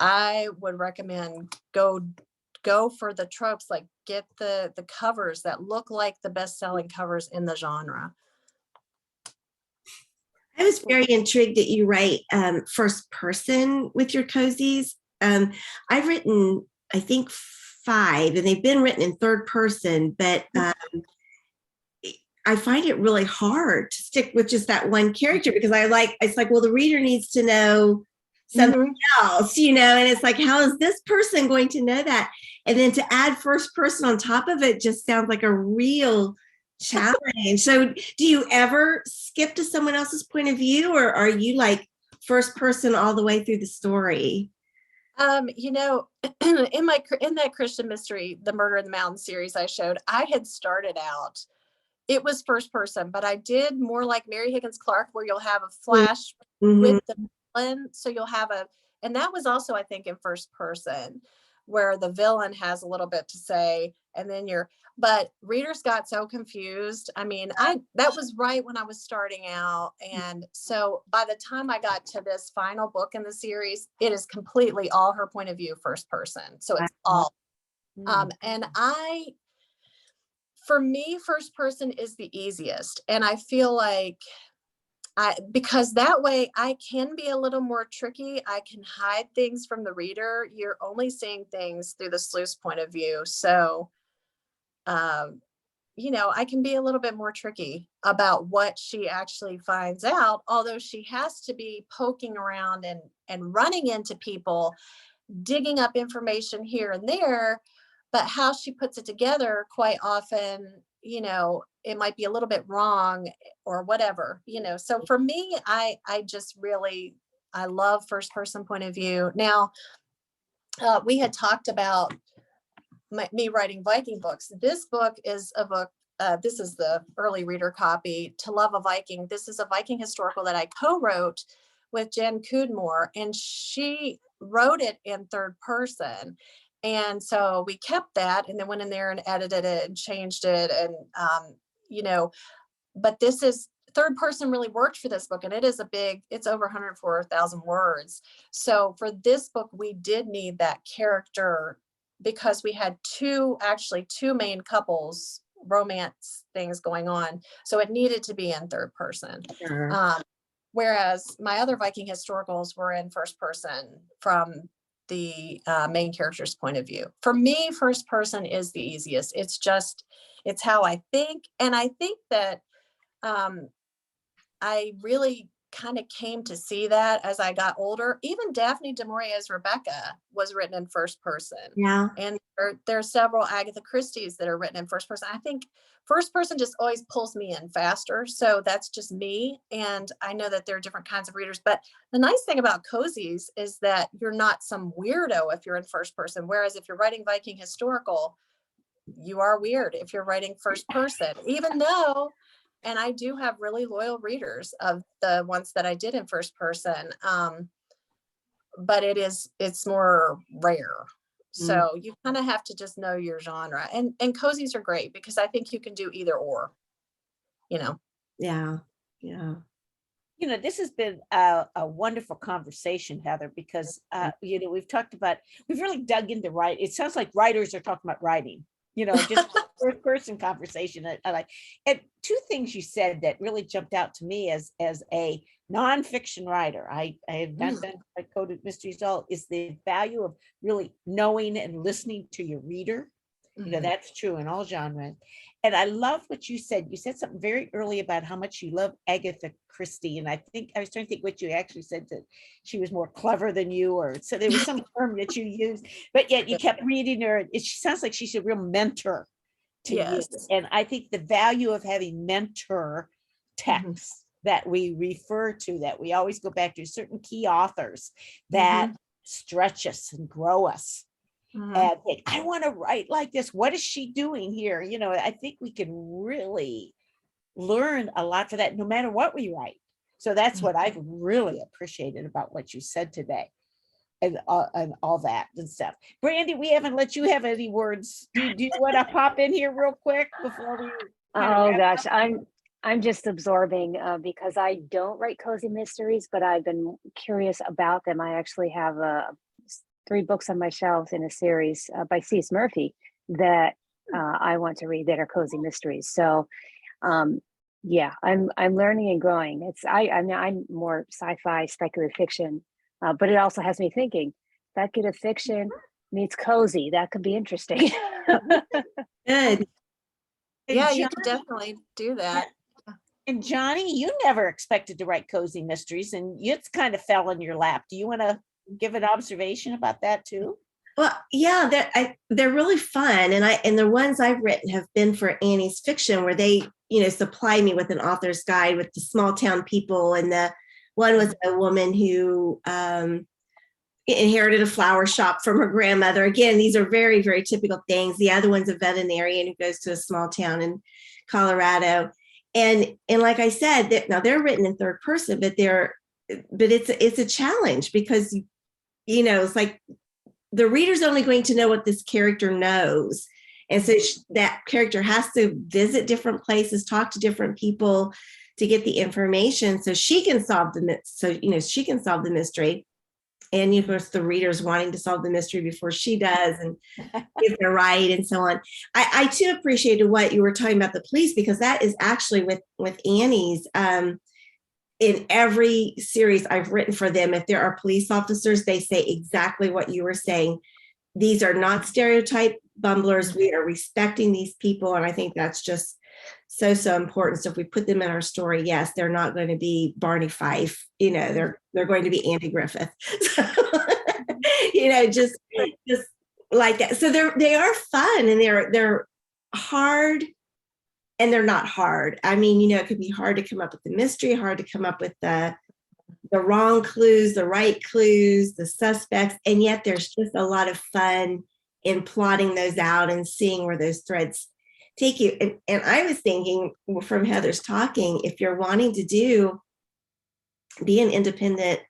I would recommend go for the tropes, like get the covers that look like the best-selling covers in the genre. I was very intrigued that you write first person with your cozies. I've written, I think, 5, and they've been written in third person, but I find it really hard to stick with just that one character because it's like, well, the reader needs to know something else, and it's like, how is this person going to know that? And then to add first person on top of it just sounds like a real challenge. So do you ever skip to someone else's point of view, or are you like first person all the way through the story? In that Christian mystery, the Murder in the Mountain series I showed, I had started out, it was first person, but I did more like Mary Higgins Clark, where you'll have a flash with the villain. So you'll have and that was also, I think, in first person, where the villain has a little bit to say, and then but readers got so confused. I mean, that was right when I was starting out. And so by the time I got to this final book in the series, it is completely all her point of view, first person. So it's all, and for me, first person is the easiest. And I feel like because that way I can be a little more tricky. I can hide things from the reader. You're only seeing things through the sleuth's point of view. So, I can be a little bit more tricky about what she actually finds out, although she has to be poking around and running into people, digging up information here and there. But how she puts it together, quite often, it might be a little bit wrong or whatever, So for me, I just really, I love first person point of view. Now, we had talked about me writing Viking books. This book is a book. This is the early reader copy, To Love a Viking. This is a Viking historical that I co-wrote with Jen Cudmore, and she wrote it in third person. And so we kept that and then went in there and edited it and changed it. And, but this is third person really worked for this book. And it is it's over 104,000 words. So for this book, we did need that character because we had two main couples romance things going on. So it needed to be in third person. Sure. Whereas my other Viking historicals were in first person from the main character's point of view. For me, first person is the easiest. It's how I think. And I think that I really kind of came to see that as I got older. Even Daphne du Maurier's Rebecca was written in first person. Yeah. And there are several Agatha Christie's that are written in first person. I think first person just always pulls me in faster. So that's just me. And I know that there are different kinds of readers. But the nice thing about cozies is that you're not some weirdo if you're in first person. Whereas if you're writing Viking historical, you are weird if you're writing first person, even though, and I do have really loyal readers of the ones that I did in first person. But it's more rare. So you kind of have to just know your genre, and cozies are great because I think you can do either or, Yeah. Yeah. This has been a wonderful conversation, Heather, because, we've really dug into writing. It sounds like writers are talking about writing, just first person conversation. And two things you said that really jumped out to me as a nonfiction writer. I have not done coded mysteries at all, is the value of really knowing and listening to your reader. That's true in all genres. And I love what you said. You said something very early about how much you love Agatha Christie. And I was trying to think what you actually said, that she was more clever than you, or so there was some term that you used, but yet you kept reading her. She sounds like she's a real mentor to you. And I think the value of having mentor texts that we refer to, that we always go back to, certain key authors that stretch us and grow us. And think, I want to write like this. What is she doing here? I think we can really learn a lot for that, no matter what we write. So that's what I've really appreciated about what you said today, and all that and stuff. Brandy, we haven't let you have any words. Do you want to pop in here real quick before we? Oh gosh, I'm just absorbing because I don't write cozy mysteries, but I've been curious about them. I actually have 3 books on my shelves in a series by C.S. Murphy that I want to read that are cozy mysteries. So yeah, I'm learning and growing. I'm more sci-fi, speculative fiction, but it also has me thinking, speculative fiction meets cozy. That could be interesting. Good. Yeah, you can definitely do that. And Johnny, you never expected to write cozy mysteries, and it's kind of fell in your lap. Do you want to give an observation about that too? Well, yeah, they're really fun, and the ones I've written have been for Annie's Fiction, where they supply me with an author's guide with the small town people, and the one was a woman who inherited a flower shop from her grandmother. Again, these are very, very typical things. The other one's a veterinarian who goes to a small town in Colorado, and like I said, now they're written in third person, but it's a challenge because it's like the reader's only going to know what this character knows, and so that character has to visit different places, talk to different people to get the information, so she can solve the mystery. And of course, the reader's wanting to solve the mystery before she does, and if they're right, and so on. I too appreciated what you were talking about the police, because that is actually with Annie's. In every series I've written for them, if there are police officers, they say exactly what you were saying. These are not stereotype bumblers. We are respecting these people, and I think that's just so important. So if we put them in our story, yes, they're not going to be Barney Fife. They're going to be Andy Griffith. So, just like that. So they are fun, and they're hard. And they're not hard. I mean, it could be hard to come up with the mystery, hard to come up with the the wrong clues, the right clues, the suspects, and yet there's just a lot of fun in plotting those out and seeing where those threads take you. And I was thinking from Heather's talking, if you're wanting to be an independent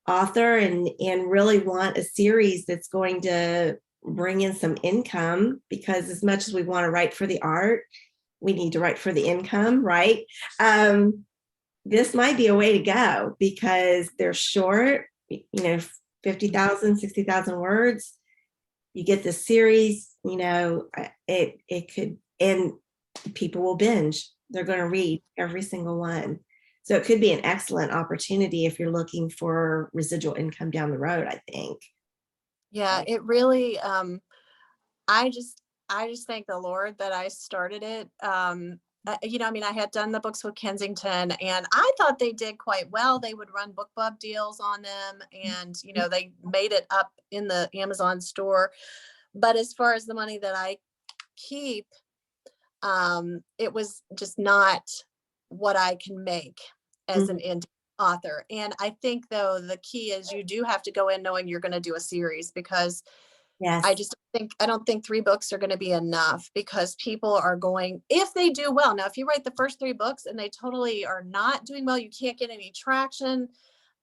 author and really want a series that's going to bring in some income, because as much as we want to write for the art, we need to write for the income, right? This might be a way to go because they're short, 50,000, 60,000 words. You get this series, it could, and people will binge. They're going to read every single one. So it could be an excellent opportunity if you're looking for residual income down the road, I think. Yeah, it really, I just thank the Lord that I started it. I had done the books with Kensington and I thought they did quite well. They would run BookBub deals on them and, they made it up in the Amazon store. But as far as the money that I keep, it was just not what I can make as an indie author. And I think though, the key is you do have to go in knowing you're going to do a series, because Yes. I don't think 3 books are going to be enough, because people are going, if they do well. Now, if you write the first 3 books and they totally are not doing well, you can't get any traction,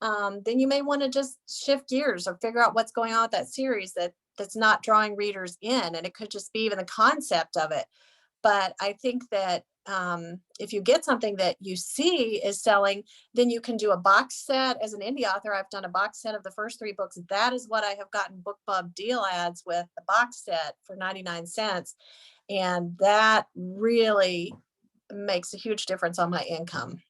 then you may want to just shift gears or figure out what's going on with that series that's not drawing readers in. And it could just be even the concept of it. But I think that if you get something that you see is selling, then you can do a box set. As an indie author, I've done a box set of the first 3 books. That is what I have gotten BookBub deal ads with, the box set for 99 cents. And that really makes a huge difference on my income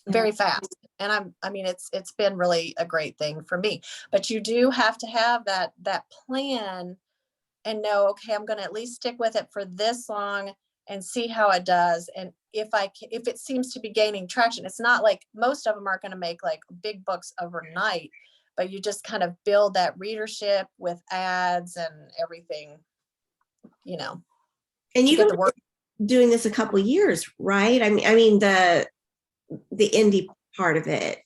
very fast. And it's been really a great thing for me. But you do have to have that plan and know, okay, I'm going to at least stick with it for this long and see how it does. And if it seems to be gaining traction, it's not like most of them are going to make like big books overnight, but you just kind of build that readership with ads and everything, And you've been doing this a couple of years, right? I mean the indie part of it.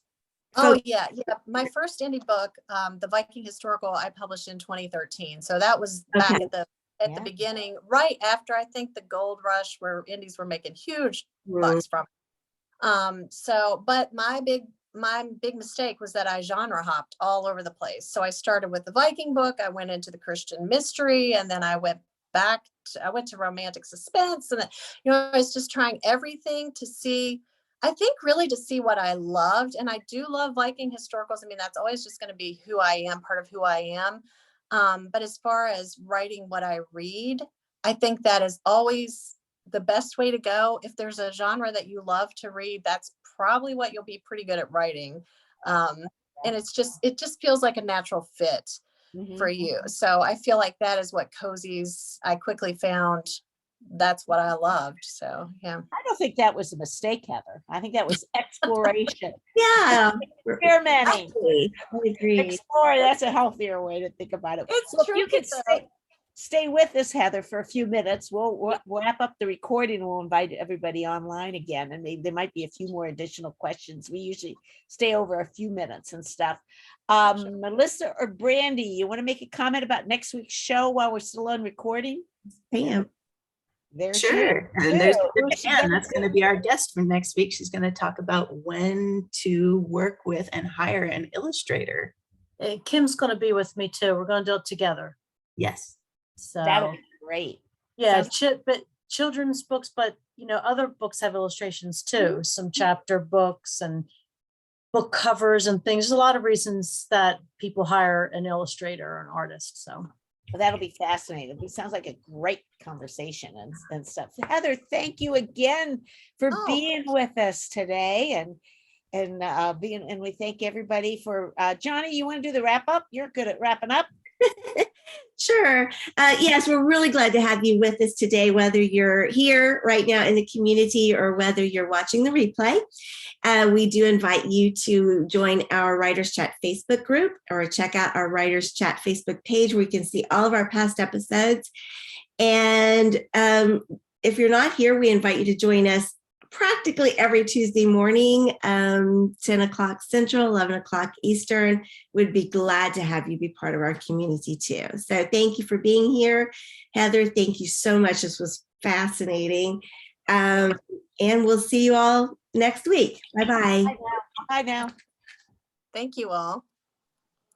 Oh, yeah. My first indie book, the Viking historical, I published in 2013. So that was back at the beginning, right after I think the gold rush, where indies were making huge bucks from. But my big mistake was that I genre hopped all over the place. So I started with the Viking book, I went into the Christian mystery, and then I went to romantic suspense, and then, I was just trying everything to see. I think really to see what I loved. And I do love Viking historicals. I mean, that's always just going to be who I am, part of who I am. But as far as writing what I read, I think that is always the best way to go. If there's a genre that you love to read, that's probably what you'll be pretty good at writing. And it just feels like a natural fit for you. So I feel like that is what cozies, I quickly found that's what I loved. So, yeah. I don't think that was a mistake, Heather. I think that was exploration. Yeah. Experimenting. I agree. Explore, that's a healthier way to think about it. It's Well, true. if you could stay with us, Heather, for a few minutes. We'll wrap up the recording. We'll invite everybody online again, and maybe there might be a few more additional questions. We usually stay over a few minutes and stuff. Melissa or Brandy, you want to make a comment about next week's show while we're still on recording? Bam. Sure. And there's Anne, that's going to be our guest for next week. She's going to talk about when to work with and hire an illustrator. And Kim's going to be with me too. We're going to do it together. Yes. So That'll be great. yeah, but children's books, but other books have illustrations too. Some chapter books and book covers and things. There's a lot of reasons that people hire an illustrator or an artist. So. Well, that'll be fascinating. It sounds like a great conversation and stuff. Heather, thank you again for being with us today, and we thank everybody for Johnny. You want to do the wrap up? You're good at wrapping up. Sure. Yes, we're really glad to have you with us today, whether you're here right now in the community or whether you're watching the replay. We do invite you to join our Writers Chat Facebook group or check out our Writers Chat Facebook page where you can see all of our past episodes. And if you're not here, we invite you to join us practically every Tuesday morning, 10 o'clock Central, 11 o'clock Eastern. Would be glad to have you be part of our community too. So thank you for being here. Heather, thank you so much. This was fascinating. And we'll see you all next week. Bye-bye. Bye now. Thank you all.